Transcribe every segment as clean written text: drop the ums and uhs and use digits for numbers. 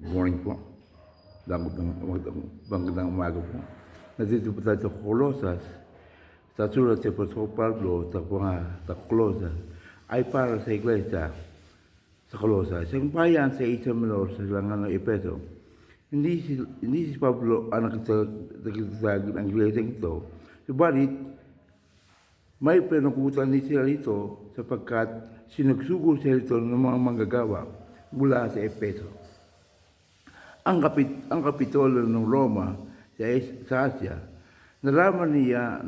Good morning po. Magandang umaga po. Nandito po tayo sa Colosas. Sa sulat si Apostol Pablo sa Colosas ay para sa iglesia sa Colosas. Ang bayan sa Asia Minor sa silangan ng Epeso. Hindi si Pablo ang nakasagin ng iglesia ito. Subalit, may penukutan ni sila ito sapagkat sinugsugo sila ito ng mga manggagawa mula sa Epeso. Ang kapitulo ng Roma sa Asia, nalaman niya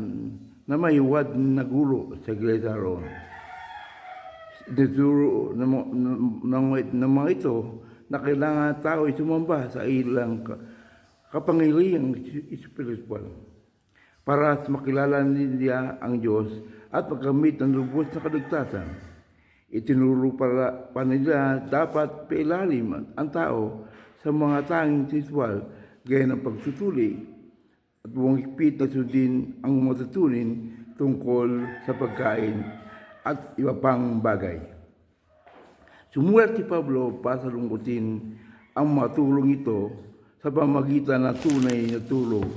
na may huwad na guro sa iglesia roon. Ituturo ng mga ito na kailangan tao ay sumamba sa ilang kapangyarihang espiritual para makilala nila ang Diyos at magkamit ng lubos na kaligtasan. Itinuro pa nila dapat pailalim ang tao sa mga tanging sexual gaya ng pagtutuli at buong higpit na sundin ang matutunin tungkol sa pagkain at iba pang bagay. Sumulat si Pablo para salungkutin ang mga tulong ito sa pamagitan ng tunay na tulong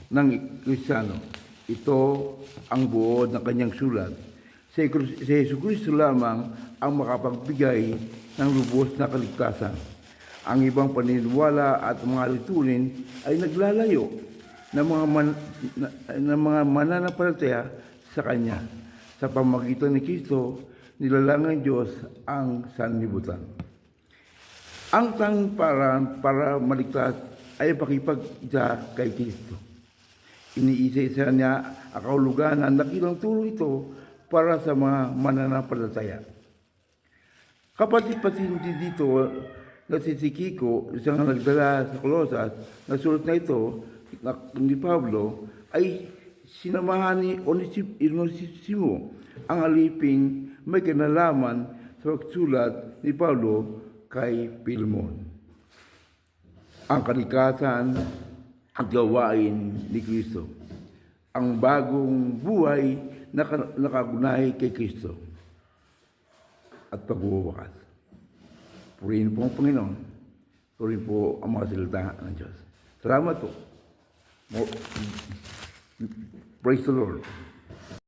ng Kristiyano. Ito ang buod ng kanyang sulat. Si Jesucristo lamang ang makapagbigay ng lubos na kaligtasan. Ang ibang paniniwala at mga litunin ay naglalayo ng mga mananampalataya sa Kanya. Sa pamagitan ni Kristo, nilalang ng Diyos ang sanlibutan. Ang tanging paraan para maligtas ay pakipag-isa kay Kristo. Iniisa-isa niya ang kahulugan ng dakilang tulong ito para sa mga mananampalataya. Kapatid-patid dito na si Kiko, isang nagdala sa Colosas, na sulat na ito ni Pablo, ay sinamahan ni Onesimo, ang aliping may kinalaman sa pagsulat ni Pablo kay Filemon. Ang kalikasan at gawain ni Kristo, ang bagong buhay na nakagunahe kay Kristo at pagbubukas. Purihin po ang Panginoon. Purihin po ang mga salita ng Diyos. Salamat po. Praise the Lord.